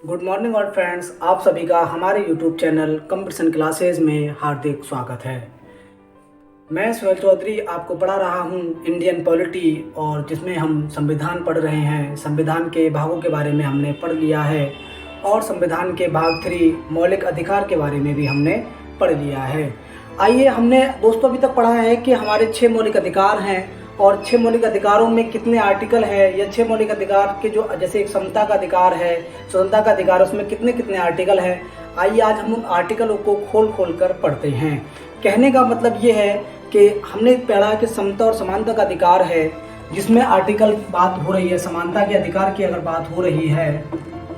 Good morning और friends, आप सभी का हमारे यूट्यूब चैनल कंपटीशन क्लासेस में हार्दिक स्वागत है। मैं सुहेल चौधरी आपको पढ़ा रहा हूं इंडियन पॉलिटी, और जिसमें हम संविधान पढ़ रहे हैं। संविधान के भागों के बारे में हमने पढ़ लिया है और संविधान के भाग 3 मौलिक अधिकार के बारे में भी हमने पढ़ लिया है। आइए, हमने दोस्तों अभी तक पढ़ा है कि हमारे 6 मौलिक अधिकार हैं और 6 मौलिक अधिकारों में कितने आर्टिकल है, या 6 मौलिक अधिकार के जो जैसे एक समता का अधिकार है, स्वतंत्रता का अधिकार है, उसमें कितने कितने आर्टिकल हैं। आइए आज हम उन आर्टिकलों को खोल कर पढ़ते हैं। कहने का मतलब ये है कि हमने पढ़ा कि समता और समानता का अधिकार है, जिसमें आर्टिकल बात हो रही है। समानता के अधिकार की अगर बात हो रही है,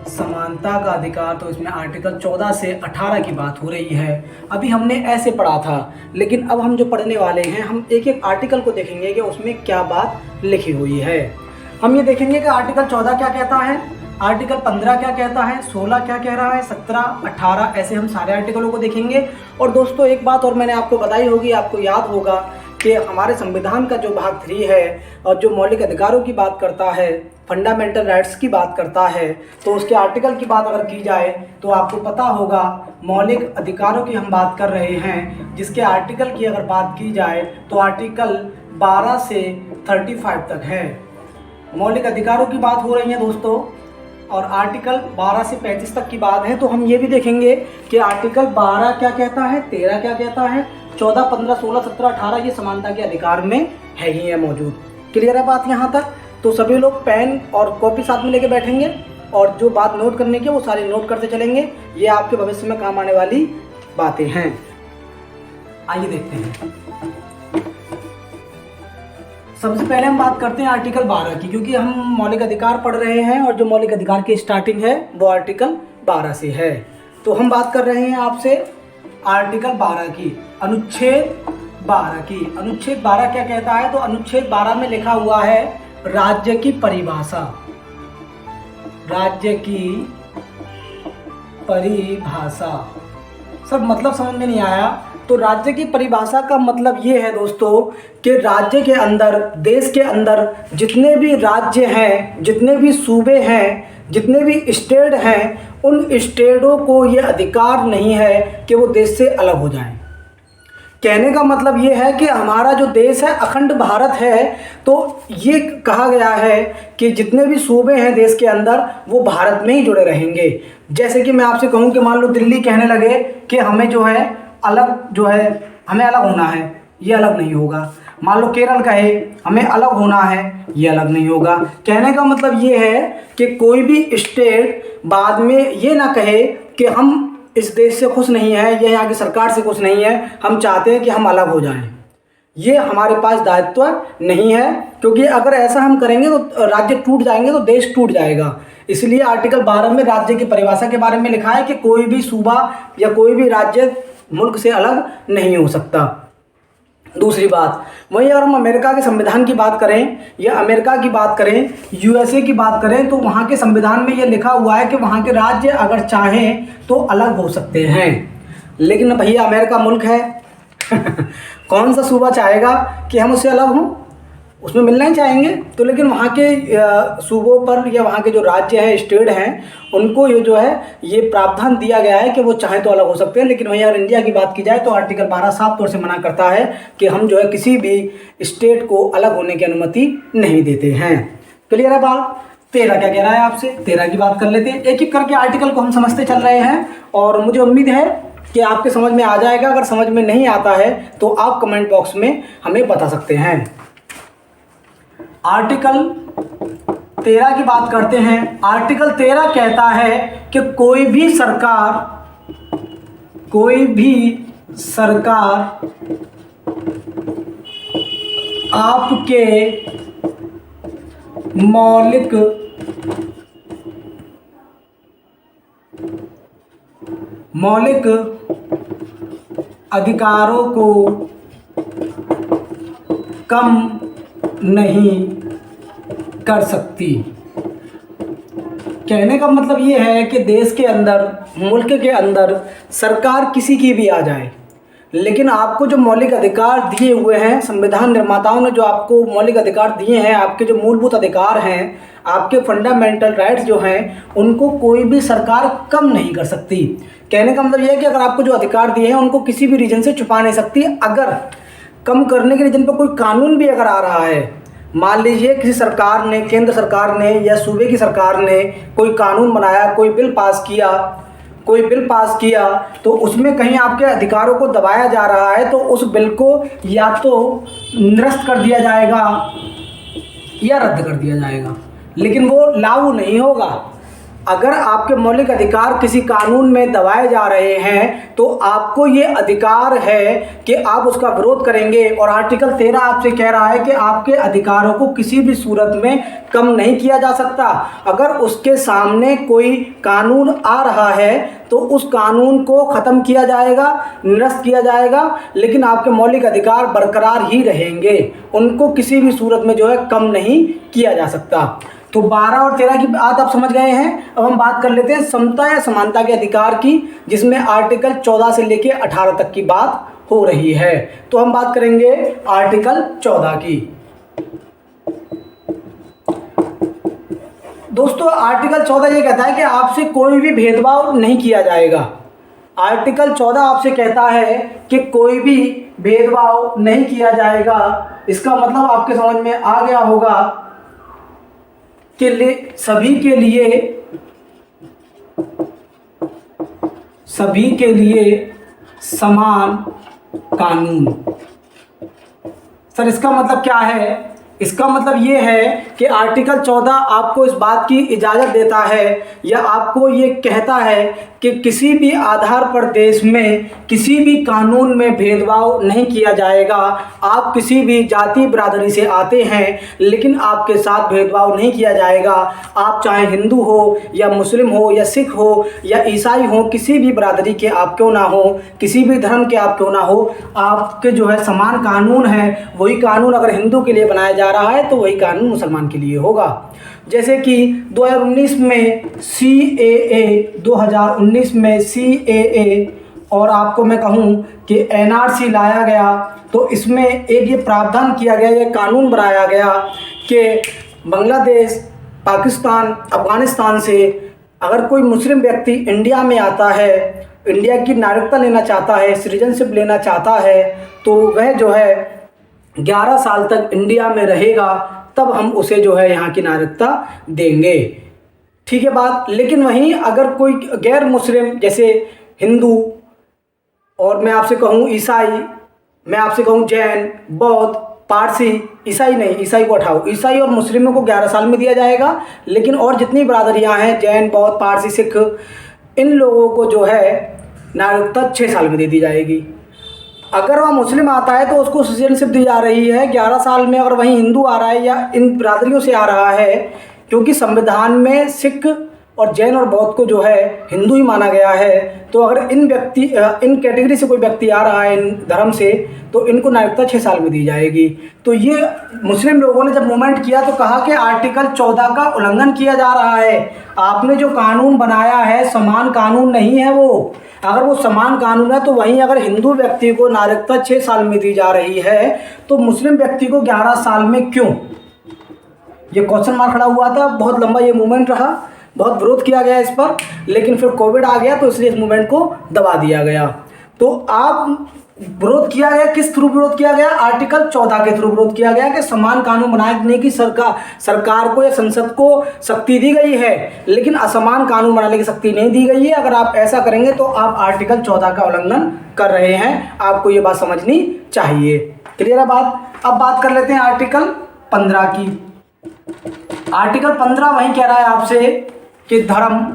समानता का अधिकार, तो इसमें आर्टिकल 14 से 18 की बात हो रही है। अभी हमने ऐसे पढ़ा था, लेकिन अब हम जो पढ़ने वाले हैं, हम एक एक आर्टिकल को देखेंगे कि उसमें क्या बात लिखी हुई है। हम ये देखेंगे कि आर्टिकल 14 क्या कहता है, आर्टिकल 15 क्या कहता है, 16 क्या कह रहा है, 17, 18, ऐसे हम सारे आर्टिकलों को देखेंगे। और दोस्तों एक बात और मैंने आपको बताई होगी, आपको याद होगा कि हमारे संविधान का जो भाग 3 है और जो मौलिक अधिकारों की बात करता है, फंडामेंटल राइट्स की बात करता है, तो उसके आर्टिकल की बात अगर की जाए तो आपको पता होगा मौलिक अधिकारों की हम बात कर रहे हैं, जिसके आर्टिकल की अगर बात की जाए तो आर्टिकल 12 से 35 तक है। मौलिक अधिकारों की बात हो रही है दोस्तों, और आर्टिकल 12 से 35 तक की बात है। तो हम ये भी देखेंगे कि आर्टिकल 12 क्या कहता है, 13 क्या कहता है, 14, 15, 16, 17, 18 ये समानता के अधिकार में है ही है मौजूद। क्लियर है बात यहाँ तक? तो सभी लोग पेन और कॉपी साथ में लेके बैठेंगे और जो बात नोट करने की वो सारी नोट करते चलेंगे। ये आपके भविष्य में काम आने वाली बातें हैं। आइए देखते हैं। सबसे पहले हम बात करते हैं आर्टिकल 12 की, क्योंकि हम मौलिक अधिकार पढ़ रहे हैं और जो मौलिक अधिकार की स्टार्टिंग है वो आर्टिकल 12 से है। तो हम बात कर रहे हैं आपसे आर्टिकल 12 की, अनुच्छेद 12 की। अनुच्छेद 12 क्या कहता है? तो अनुच्छेद 12 में लिखा हुआ है राज्य की परिभाषा। राज्य की परिभाषा, सब मतलब समझ में नहीं आया। तो राज्य की परिभाषा का मतलब ये है दोस्तों कि राज्य के अंदर, देश के अंदर जितने भी राज्य हैं, जितने भी सूबे हैं, जितने भी स्टेट हैं, उन स्टेटों को ये अधिकार नहीं है कि वो देश से अलग हो जाएं। कहने का मतलब ये है कि हमारा जो देश है अखंड भारत है, तो ये कहा गया है कि जितने भी सूबे हैं देश के अंदर वो भारत में ही जुड़े रहेंगे। जैसे कि मैं आपसे कहूँ कि मान लो दिल्ली कहने लगे कि हमें जो है हमें अलग होना है, ये अलग नहीं होगा। मान लो केरल कहे हमें अलग होना है, ये अलग नहीं होगा। कहने का मतलब ये है कि कोई भी स्टेट बाद में ये ना कहे कि हम इस देश से खुश नहीं है या यहाँ की सरकार से खुश नहीं है, हम चाहते हैं कि हम अलग हो जाएं। ये हमारे पास दायित्व नहीं है, क्योंकि अगर ऐसा हम करेंगे तो राज्य टूट जाएंगे, तो देश टूट जाएगा। इसलिए आर्टिकल 12 में राज्य की परिभाषा के बारे में लिखा है कि कोई भी सूबा या कोई भी राज्य मुल्क से अलग नहीं हो सकता। दूसरी बात, वहीं अगर हम अमेरिका के संविधान की बात करें या अमेरिका की बात करें, यूएसए की बात करें, तो वहाँ के संविधान में ये लिखा हुआ है कि वहाँ के राज्य अगर चाहें तो अलग हो सकते हैं। लेकिन भैया अमेरिका मुल्क है कौन सा सूबा चाहेगा कि हम उससे अलग हों? उसमें मिलना ही चाहेंगे। तो लेकिन वहाँ के सूबों पर या वहाँ के जो राज्य हैं, स्टेट हैं, उनको ये जो है ये प्रावधान दिया गया है कि वो चाहे तो अलग हो सकते हैं। लेकिन वहीं अगर इंडिया की बात की जाए तो आर्टिकल 12 साफ तौर से मना करता है कि हम जो है किसी भी स्टेट को अलग होने की अनुमति नहीं देते हैं। क्लियर है बात? 13 क्या कह रहा है आपसे, 13 की बात कर लेते हैं। एक एक करके आर्टिकल को हम समझते चल रहे हैं और मुझे उम्मीद है कि आपके समझ में आ जाएगा। अगर समझ में नहीं आता है तो आप कमेंट बॉक्स में हमें बता सकते हैं। आर्टिकल 13 की बात करते हैं। आर्टिकल 13 कहता है कि कोई भी सरकार आपके मौलिक अधिकारों को कम नहीं कर सकती। कहने का मतलब ये है कि देश के अंदर, मुल्क के अंदर सरकार किसी की भी आ जाए, लेकिन आपको जो मौलिक अधिकार दिए हुए हैं, संविधान निर्माताओं ने जो आपको मौलिक अधिकार दिए हैं, आपके जो मूलभूत अधिकार हैं, आपके फंडामेंटल राइट्स जो हैं, उनको कोई भी सरकार कम नहीं कर सकती। कहने का मतलब यह है कि अगर आपको जो अधिकार दिए हैं उनको किसी भी रीजन से छुपा नहीं सकती। अगर कम करने के रीजन पर कोई कानून भी अगर आ रहा है, मान लीजिए किसी सरकार ने, केंद्र सरकार ने या सूबे की सरकार ने कोई कानून बनाया, कोई बिल पास किया, तो उसमें कहीं आपके अधिकारों को दबाया जा रहा है, तो उस बिल को या तो निरस्त कर दिया जाएगा या रद्द कर दिया जाएगा, लेकिन वो लागू नहीं होगा। अगर आपके मौलिक अधिकार किसी कानून में दबाए जा रहे हैं तो आपको ये अधिकार है कि आप उसका विरोध करेंगे। और आर्टिकल 13 आपसे कह रहा है कि आपके अधिकारों को किसी भी सूरत में कम नहीं किया जा सकता। अगर उसके सामने कोई कानून आ रहा है तो उस कानून को ख़त्म किया जाएगा, निरस्त किया जाएगा, लेकिन आपके मौलिक अधिकार बरकरार ही रहेंगे, उनको किसी भी सूरत में जो है कम नहीं किया जा सकता। तो 12 और 13 की बात आप समझ गए हैं। अब हम बात कर लेते हैं समता या समानता के अधिकार की, जिसमें आर्टिकल 14 से लेके 18 तक की बात हो रही है। तो हम बात करेंगे आर्टिकल 14 की। दोस्तों आर्टिकल 14 ये कहता है कि आपसे कोई भी भेदभाव नहीं किया जाएगा। आर्टिकल 14 आपसे कहता है कि कोई भी भेदभाव नहीं किया जाएगा। इसका मतलब आपके समझ में आ गया होगा कि सभी के लिए समान कानून। सर इसका मतलब क्या है? इसका मतलब ये है कि आर्टिकल 14 आपको इस बात की इजाज़त देता है या आपको ये कहता है कि किसी भी आधार पर देश में किसी भी कानून में भेदभाव नहीं किया जाएगा। आप किसी भी जाति बिरादरी से आते हैं लेकिन आपके साथ भेदभाव नहीं किया जाएगा। आप चाहे हिंदू हो या मुस्लिम हो या सिख हो या ईसाई हो, किसी भी बिरादरी के आप क्यों ना हो, किसी भी धर्म के आप क्यों ना हो, आपके जो है समान कानून है। वही कानून अगर हिंदू के लिए बनाया जा रहा है तो वही कानून मुसलमान के लिए होगा। जैसे कि 2019 में CAA और आपको मैं कहूँ कि NRC लाया गया, तो इसमें एक ये प्रावधान किया गया, ये कानून बनाया गया कि बांग्लादेश, पाकिस्तान, अफ़गानिस्तान से अगर कोई मुस्लिम व्यक्ति इंडिया में आता है, इंडिया की नागरिकता लेना चाहता है, सिटीजनशिप लेना चाहता है, तो वह जो है 11 साल तक इंडिया में रहेगा, तब हम उसे जो है यहाँ की नागरिकता देंगे। ठीक है बात। लेकिन वहीं अगर कोई गैर मुस्लिम जैसे हिंदू और मैं आपसे कहूँ ईसाई, मैं आपसे कहूँ जैन, बौद्ध, पारसी, ईसाई नहीं, ईसाई को हटाओ, ईसाई और मुस्लिमों को 11 साल में दिया जाएगा, लेकिन और जितनी बरादरियाँ हैं जैन, बौद्ध, पारसी, सिख, इन लोगों को जो है नागरिकता 6 साल में दे दी जाएगी। अगर वह मुस्लिम आता है तो उसको सिटीजनशिप दी जा रही है 11 साल में। अगर वहीं हिंदू आ रहा है या इन बिरादरियों से आ रहा है, क्योंकि संविधान में सिख और जैन और बौद्ध को जो है हिंदू ही माना गया है, तो अगर इन कैटेगरी से कोई व्यक्ति आ रहा है इन धर्म से, तो इनको नागरिकता 6 साल में दी जाएगी। तो ये मुस्लिम लोगों ने जब मूवमेंट किया तो कहा कि आर्टिकल 14 का उल्लंघन किया जा रहा है। आपने जो कानून बनाया है समान कानून नहीं है वो। अगर वो समान कानून है तो वहीं अगर हिंदू व्यक्ति को नागरिकता 6 साल में दी जा रही है तो मुस्लिम व्यक्ति को 11 साल में क्यों? ये क्वेश्चन मार्क खड़ा हुआ था। बहुत लंबा ये मूवमेंट रहा, बहुत विरोध किया गया इस पर, लेकिन फिर कोविड आ गया तो इसलिए इस मूवमेंट को दबा दिया गया। तो आप विरोध किया गया, किस थ्रू विरोध किया गया? आर्टिकल 14 के थ्रू विरोध किया गया कि समान कानून बनाने की सरकार को या संसद को शक्ति दी गई है, लेकिन असमान कानून बनाने की शक्ति नहीं दी गई है। अगर आप ऐसा करेंगे तो आप आर्टिकल 14 का उल्लंघन कर रहे हैं। आपको ये बात समझनी चाहिए। क्लियर है बात? अब बात कर लेते हैं आर्टिकल 15 की। आर्टिकल 15 वही कह रहा है आपसे कि धर्म,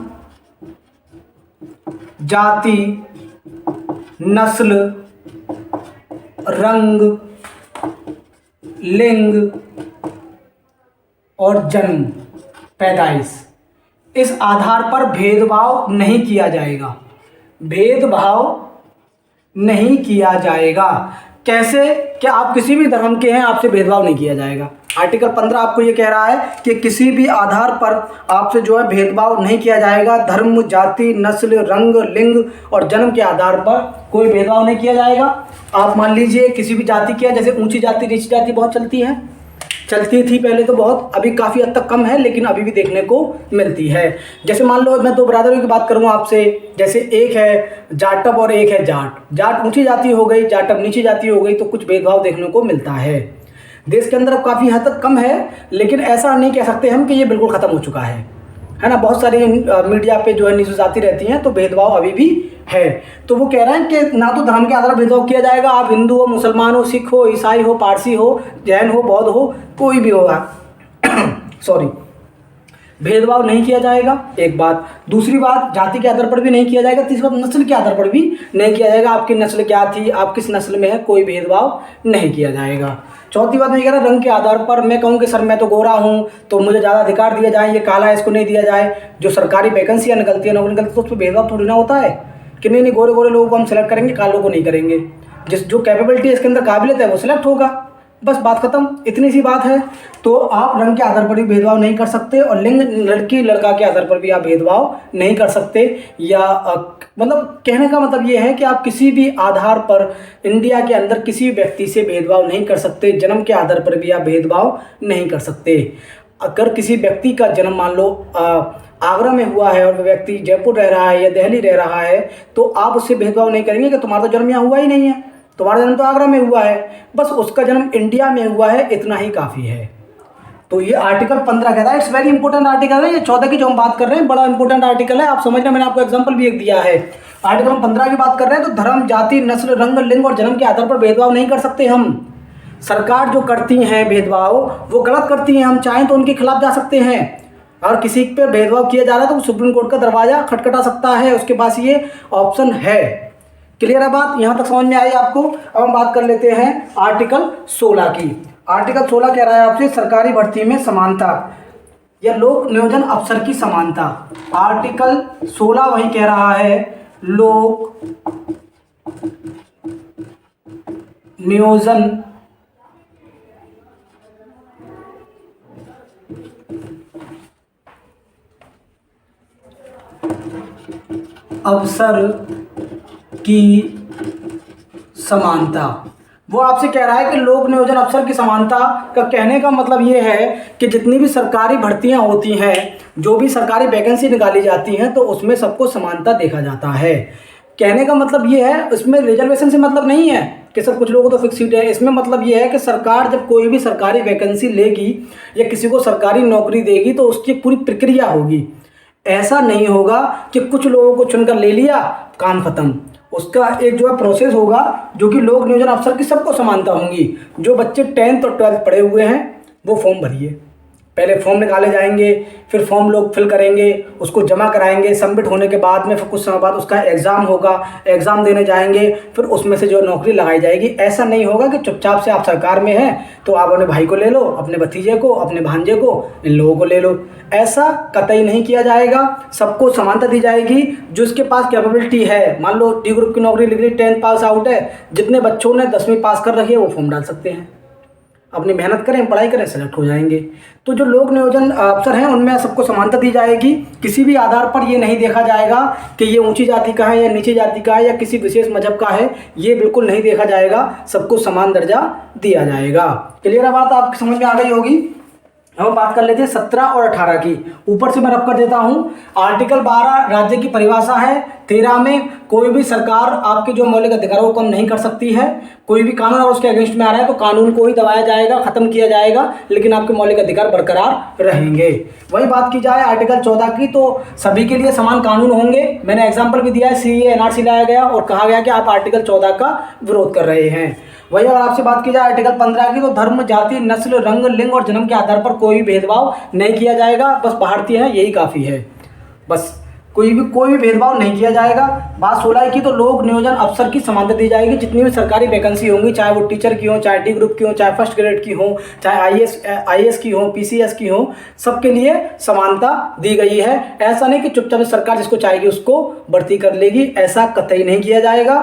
जाति, नस्ल, रंग, लिंग और जन्म, पैदाइश, इस आधार पर भेदभाव नहीं किया जाएगा। भेदभाव नहीं किया जाएगा। कैसे? कि आप किसी भी धर्म के हैं, आपसे भेदभाव नहीं किया जाएगा। आर्टिकल 15 आपको ये कह रहा है कि किसी भी आधार पर आपसे जो है भेदभाव नहीं किया जाएगा। धर्म, जाति, नस्ल, रंग, लिंग और जन्म के आधार पर कोई भेदभाव नहीं किया जाएगा। आप मान लीजिए किसी भी जाति के, जैसे ऊंची जाति नीची जाति बहुत चलती थी पहले तो बहुत, अभी काफ़ी हद तक कम है लेकिन अभी भी देखने को मिलती है। जैसे मान लो मैं दो बिरादरों की बात करूँगा आपसे, जैसे एक है जाटव और एक है जाट। जाट ऊंची जाति हो गई, जाटव नीची जाति हो गई, तो कुछ भेदभाव देखने को मिलता है। देश के अंदर अब काफ़ी हद तक कम है, लेकिन ऐसा नहीं कह सकते हम कि ये बिल्कुल ख़त्म हो चुका है ना। बहुत सारी मीडिया पे जो है न्यूज़ आती रहती हैं, तो भेदभाव अभी भी है। तो वो कह रहे हैं कि ना तो धर्म के आधार पर भेदभाव किया जाएगा, आप हिंदू हो, मुसलमान हो, सिख हो, ईसाई हो, पारसी हो, जैन हो, बौद्ध हो, कोई भी होगा सॉरी, भेदभाव नहीं किया जाएगा, एक बात। दूसरी बात, जाति के आधार पर भी नहीं किया जाएगा। तीसरी बात, नस्ल के आधार पर भी नहीं किया जाएगा। आपकी नस्ल क्या थी, आप किस नस्ल में है, कोई भेदभाव नहीं किया जाएगा। चौथी बात मैं कह रहा, रंग के आधार पर मैं कहूँ कि सर मैं तो गोरा हूँ तो मुझे ज़्यादा अधिकार दिया जाए, ये काला है इसको नहीं दिया जाए। जो सरकारी वैकेंसियाँ निकलती है, नौकरी निकलती है, तो उस पर भेदभाव थोड़ी ना होता है कि नहीं गोरे गोरे लोगों को हम सेलेक्ट करेंगे, कालों को नहीं करेंगे। जो कैपेबिलिटी है, इसके अंदर काबिलियत है, वो सिलेक्ट होगा, बस बात खत्म। इतनी सी बात है। तो आप रंग के आधार पर भी भेदभाव नहीं कर सकते और लिंग, लड़की लड़का के आधार पर भी आप भेदभाव नहीं कर सकते। या मतलब कहने का मतलब ये है कि आप किसी भी आधार पर इंडिया के अंदर किसी व्यक्ति से भेदभाव नहीं कर सकते। जन्म के आधार पर भी आप भेदभाव नहीं कर सकते। अगर किसी व्यक्ति का जन्म मान लो आगरा में हुआ है और वह व्यक्ति जयपुर रह रहा है या दिल्ली रह रहा है, तो आप उससे भेदभाव नहीं करेंगे कि तुम्हारा तो जन्म यहाँ हुआ ही नहीं है, तुम्हारा जन्म तो आगरा में हुआ है, बस उसका जन्म इंडिया में हुआ है, इतना ही काफ़ी है। तो ये आर्टिकल 15 कहता है, इट्स वेरी इंपॉर्टेंट आर्टिकल है। ये 14 की जो हम बात कर रहे हैं बड़ा इंपॉर्टेंट आर्टिकल है, आप समझना। मैंने आपको एग्जांपल भी एक दिया है। आर्टिकल 15 की बात कर रहे हैं, तो धर्म, जाति, नस्ल, रंग, लिंग और जन्म के आधार पर भेदभाव नहीं कर सकते हम। सरकार जो करती हैं भेदभाव, वो गलत करती हैं। हम चाहें तो उनके खिलाफ जा सकते हैं। और किसी पर भेदभाव किया जा रहा है तो वो सुप्रीम कोर्ट का दरवाजा खटखटा सकता है, उसके पास ये ऑप्शन है। क्लियर है बात, यहाँ तक समझ में आई आपको। अब हम बात कर लेते हैं आर्टिकल 16 की। आर्टिकल 16 कह रहा है आपसे सरकारी भर्ती में समानता या लोक नियोजन अफसर की समानता। आर्टिकल 16 वही कह रहा है, लोक नियोजन अवसर की समानता। वो आपसे कह रहा है कि लोक नियोजन अफसर की समानता का कहने का मतलब ये है कि जितनी भी सरकारी भर्तियां होती हैं, जो भी सरकारी वैकेंसी निकाली जाती हैं, तो उसमें सबको समानता देखा जाता है। कहने का मतलब ये है, इसमें रिजर्वेशन से मतलब नहीं है कि सब कुछ लोगों को तो फिक्स सीट है। इसमें मतलब ये है कि सरकार जब कोई भी सरकारी वैकेंसी लेगी या किसी को सरकारी नौकरी देगी तो उसकी पूरी प्रक्रिया होगी। ऐसा नहीं होगा कि कुछ लोगों को चुनकर ले लिया, काम खत्म। उसका एक जो है प्रोसेस होगा, जो कि लोक नियोजन अफसर की सबको समानता होंगी। जो बच्चे 10th और 12th पढ़े हुए हैं वो फॉर्म भरिए। पहले फॉर्म निकाले जाएंगे, फिर फॉर्म लोग फिल करेंगे, उसको जमा कराएंगे। सबमिट होने के बाद में फिर कुछ समय बाद उसका एग्ज़ाम होगा, एग्ज़ाम देने जाएंगे, फिर उसमें से जो नौकरी लगाई जाएगी। ऐसा नहीं होगा कि चुपचाप से आप सरकार में हैं तो आप अपने भाई को ले लो, अपने भतीजे को, अपने भांजे को, इन लोगों को ले लो। ऐसा कतई नहीं किया जाएगा। सबको समानता दी जाएगी। जो इसके पास कैपेबिलिटी है, मान लो डी ग्रुप की नौकरी लिख ली, 10th पास आउट है, जितने बच्चों ने 10वीं पास कर रखी है वो फॉर्म डाल सकते हैं। अपनी मेहनत करें, पढ़ाई करें, सेलेक्ट हो जाएंगे। तो जो लोक नियोजन अफसर हैं उनमें सबको समानता दी जाएगी। किसी भी आधार पर ये नहीं देखा जाएगा कि ये ऊंची जाति का है या नीची जाति का है या किसी विशेष मजहब का है, ये बिल्कुल नहीं देखा जाएगा। सबको समान दर्जा दिया जाएगा। क्लियर है बात, आपकी समझ में आ गई होगी। हम बात कर लेते हैं 17 और 18 की। ऊपर से मैं रब कर देता हूँ। आर्टिकल 12 राज्य की परिभाषा है। 13 में कोई भी सरकार आपके जो मौलिक अधिकारों को कम नहीं कर सकती है। कोई भी कानून और उसके अगेंस्ट में आ रहा है तो कानून को ही दबाया जाएगा, खत्म किया जाएगा, लेकिन आपके मौलिक अधिकार बरकरार रहेंगे। वही बात की जाए आर्टिकल 14 की, तो सभी के लिए समान कानून होंगे। मैंने एग्जाम्पल भी दिया है, CAA NRC लाया गया और कहा गया कि आप आर्टिकल 14 का विरोध कर रहे हैं। वही अगर आपसे बात की जाए आर्टिकल 15 की, तो धर्म, जाति, नस्ल, रंग, लिंग और जन्म के आधार पर कोई भी भेदभाव नहीं किया जाएगा। बस भारतीय है यही काफ़ी है, बस कोई भी भेदभाव नहीं किया जाएगा। बात 16 की, तो लोक नियोजन अफसर की समानता दी जाएगी। जितनी भी सरकारी वैकेंसी होंगी, चाहे वो टीचर की हो, चाहे डी ग्रुप की हो, चाहे फर्स्ट ग्रेड की हो, चाहे IAS की हो, PCS की हो, सबके लिए समानता दी गई है। ऐसा नहीं कि चुपचाप सरकार जिसको चाहेगी उसको भर्ती कर लेगी, ऐसा कतई नहीं किया जाएगा।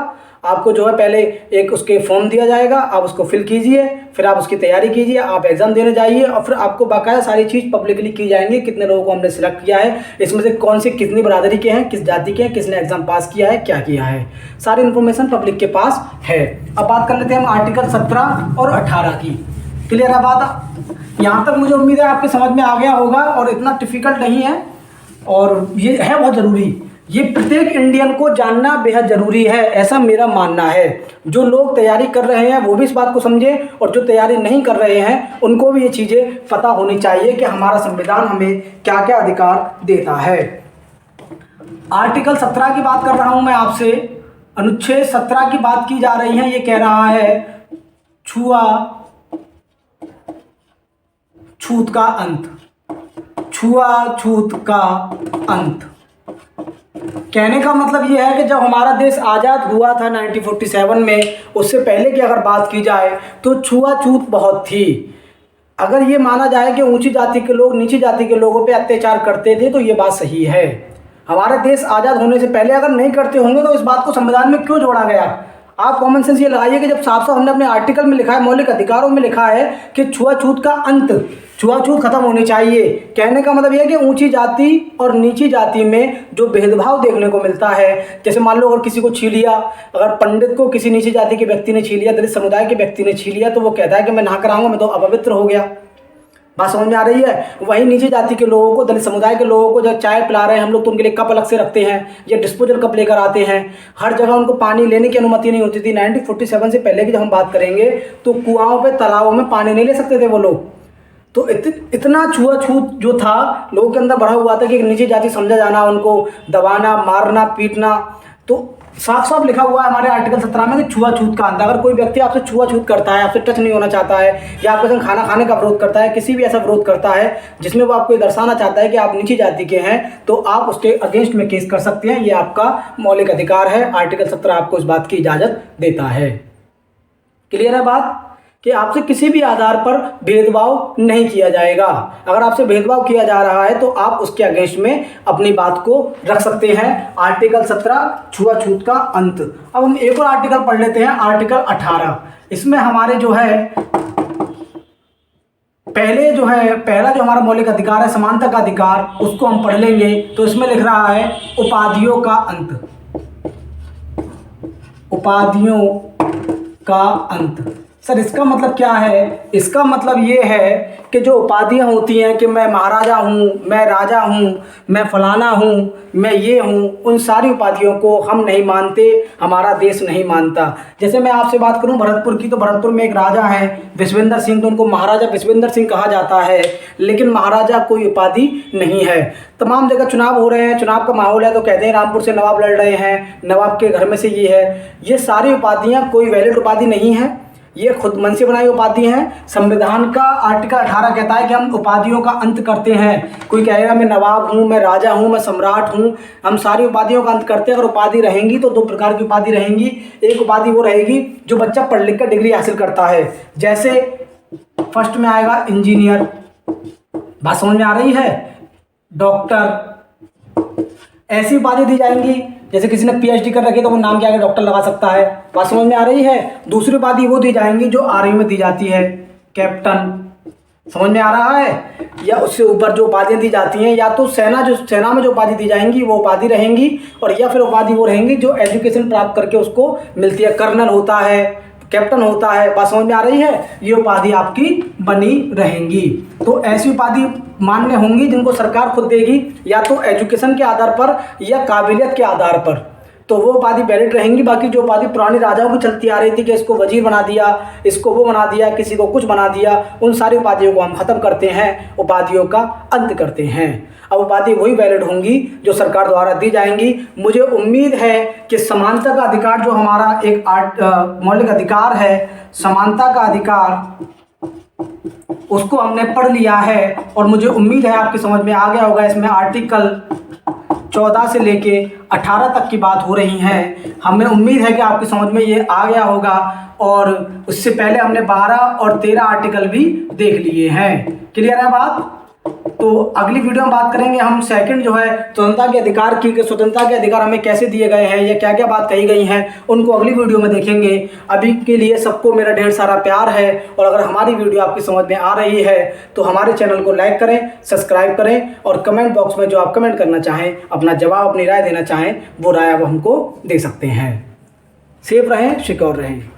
आपको जो है पहले एक उसके फॉर्म दिया जाएगा, आप उसको फिल कीजिए, फिर आप उसकी तैयारी कीजिए, आप एग्ज़ाम देने जाइए और फिर आपको बाकायदा सारी चीज़ पब्लिकली की जाएंगी, कितने लोगों को हमने सिलेक्ट किया है, इसमें से कौन से कितनी बरादरी के हैं, किस जाति के हैं, किसने एग्ज़ाम पास किया है, क्या किया है, सारी इन्फॉर्मेशन पब्लिक के पास है। अब बात कर लेते हैं हम आर्टिकल 17 और 18 की। क्लियर है बात? यहाँ तक मुझे उम्मीद है आपके समझ में आ गया होगा और इतना डिफिकल्ट नहीं है और ये है बहुत ज़रूरी। ये प्रत्येक इंडियन को जानना बेहद ज़रूरी है, ऐसा मेरा मानना है। जो लोग तैयारी कर रहे हैं वो भी इस बात को समझें और जो तैयारी नहीं कर रहे हैं उनको भी ये चीज़ें पता होनी चाहिए कि हमारा संविधान हमें क्या क्या अधिकार देता है। आर्टिकल 17 की बात कर रहा हूँ मैं आपसे। अनुच्छेद 17 की बात की जा रही है। ये कह रहा है छूत का अंत, छुआछूत का अंत। कहने का मतलब ये है कि जब हमारा देश आज़ाद हुआ था 1947 में, उससे पहले की अगर बात की जाए तो छुआछूत बहुत थी। अगर ये माना जाए कि ऊंची जाति के लोग नीची जाति के लोगों पे अत्याचार करते थे तो ये बात सही है। हमारा देश आज़ाद होने से पहले अगर नहीं करते होंगे तो इस बात को संविधान में क्यों जोड़ा गया? आप कॉमन सेंस ये लगाइए कि जब साफ साफ हमने अपने आर्टिकल में लिखा है, मौलिक अधिकारों में लिखा है कि छुआछूत का अंत, छुआछूत खत्म होनी चाहिए। कहने का मतलब यह है कि ऊंची जाति और नीची जाति में जो भेदभाव देखने को मिलता है, जैसे मान लो अगर किसी को छीन लिया, अगर पंडित को किसी नीची जाति के व्यक्ति ने छीन लिया, दलित समुदाय के व्यक्ति ने छीन लिया, तो वो कहता है कि मैं नहा कर आऊँगा, मैं तो अपवित्र हो गया। बात समझ में आ रही है? वहीं नीची जाति के लोगों को, दलित समुदाय के लोगों को जब चाय पिला रहे हैं हम लोग तो उनके लिए कप अलग से रखते हैं या डिस्पोजल कप लेकर आते हैं। हर जगह उनको पानी लेने की अनुमति नहीं होती थी। 1947 से पहले की जब हम बात करेंगे तो कुआओं पे, तालाबों में पानी नहीं ले सकते थे वो लोग। तो इतना छुआछूत जो था लोगों के अंदर बढ़ा हुआ था कि एक नीची जाति समझा जाना, उनको दबाना, मारना, पीटना। तो साफ साफ लिखा हुआ है हमारे आर्टिकल 17 में कि छुआछूत का अंत। अगर कोई व्यक्ति आपसे छुआछूत करता है, आपसे टच नहीं होना चाहता है या आपके संग खाना खाने का विरोध करता है, किसी भी ऐसा विरोध करता है जिसमें वो आपको दर्शाना चाहता है कि आप नीची जाति के हैं, तो आप उसके अगेंस्ट में केस कर सकते हैं। ये आपका मौलिक अधिकार है। आर्टिकल 17 आपको इस बात की इजाज़त देता है। क्लियर है बात? कि आपसे किसी भी आधार पर भेदभाव नहीं किया जाएगा। अगर आपसे भेदभाव किया जा रहा है तो आप उसके अगेंस्ट में अपनी बात को रख सकते हैं। आर्टिकल 17 छुआछूत का अंत। अब हम एक और आर्टिकल पढ़ लेते हैं, आर्टिकल 18। इसमें हमारे जो है पहला जो हमारा मौलिक अधिकार है समानता का अधिकार, उसको हम पढ़ लेंगे। तो इसमें लिख रहा है उपाधियों का अंत, उपाधियों का अंत। सर इसका मतलब क्या है? इसका मतलब ये है कि जो उपाधियाँ होती हैं कि मैं महाराजा हूँ, मैं राजा हूँ, मैं फलाना हूँ, मैं ये हूँ, उन सारी उपाधियों को हम नहीं मानते, हमारा देश नहीं मानता। जैसे मैं आपसे बात करूँ भरतपुर की, तो भरतपुर में एक राजा है विश्वेंद्र सिंह, तो उनको महाराजा विश्वेंद्र सिंह कहा जाता है, लेकिन महाराजा कोई उपाधि नहीं है। तमाम जगह चुनाव हो रहे हैं, चुनाव का माहौल है, तो कहते हैं रामपुर से नवाब लड़ रहे हैं, नवाब के घर में से ये है। ये सारी उपाधियाँ कोई वैलिड उपाधि नहीं है, ये खुद मन से बनाई उपाधि हैं। संविधान का आर्टिकल 18 कहता है कि हम उपाधियों का अंत करते हैं। कोई कहेगा मैं नवाब हूँ, मैं राजा हूँ, मैं सम्राट हूँ, हम सारी उपाधियों का अंत करते हैं। अगर उपाधि रहेंगी तो दो प्रकार की उपाधि रहेंगी। एक उपाधि वो रहेगी जो बच्चा पढ़ लिख कर डिग्री हासिल करता है, जैसे फर्स्ट में आएगा इंजीनियर, बात समझ में आ रही है, डॉक्टर, ऐसी उपाधि दी जाएंगी। जैसे किसी ने पीएचडी कर रखी है तो वो नाम के आगे डॉक्टर लगा सकता है, बात समझ में आ रही है। दूसरी उपाधि वो दी जाएंगी जो आर्मी में दी जाती है, कैप्टन, समझ में आ रहा है। या उससे ऊपर जो उपाधियाँ दी जाती हैं, या तो सेना में जो उपाधि दी जाएंगी वो उपाधि रहेंगी, और या फिर उपाधि वो रहेंगी जो एजुकेशन प्राप्त करके उसको मिलती है। कर्नल होता है, कैप्टन होता है, बात समझ में आ रही है। ये उपाधि आपकी बनी रहेंगी। तो ऐसी उपाधि मान्य होंगी जिनको सरकार खुद देगी, या तो एजुकेशन के आधार पर या काबिलियत के आधार पर, तो वो उपाधि वैलिड रहेंगी। बाकी जो उपाधि पुरानी राजाओं की चलती आ रही थी कि इसको वजीर बना दिया, इसको वो बना दिया, किसी को कुछ बना दिया, उन सारी उपाधियों को हम खत्म करते हैं, उपाधियों का अंत करते हैं। अब उपाधि वही वैलिड होंगी जो सरकार द्वारा दी जाएंगी। मुझे उम्मीद है कि समानता का अधिकार जो हमारा एक मौलिक अधिकार है, समानता का अधिकार, उसको हमने पढ़ लिया है, और मुझे उम्मीद है आपकी समझ में आ गया होगा। इसमें आर्टिकल 14 से लेके 18 तक की बात हो रही है। हमें उम्मीद है कि आपकी समझ में ये आ गया होगा, और उससे पहले हमने 12 और 13 आर्टिकल भी देख लिए हैं। क्लियर है बात? तो अगली वीडियो में बात करेंगे हम सेकंड जो है स्वतंत्रता के अधिकार की, स्वतंत्रता के अधिकार हमें कैसे दिए गए हैं या क्या क्या बात कही गई हैं, उनको अगली वीडियो में देखेंगे। अभी के लिए सबको मेरा ढेर सारा प्यार है, और अगर हमारी वीडियो आपकी समझ में आ रही है तो हमारे चैनल को लाइक करें, सब्सक्राइब करें, और कमेंट बॉक्स में जो आप कमेंट करना चाहें, अपना जवाब, अपनी राय देना चाहें, वो राय आप हमको दे सकते हैं। सेफ रहें, सिक्योर रहें।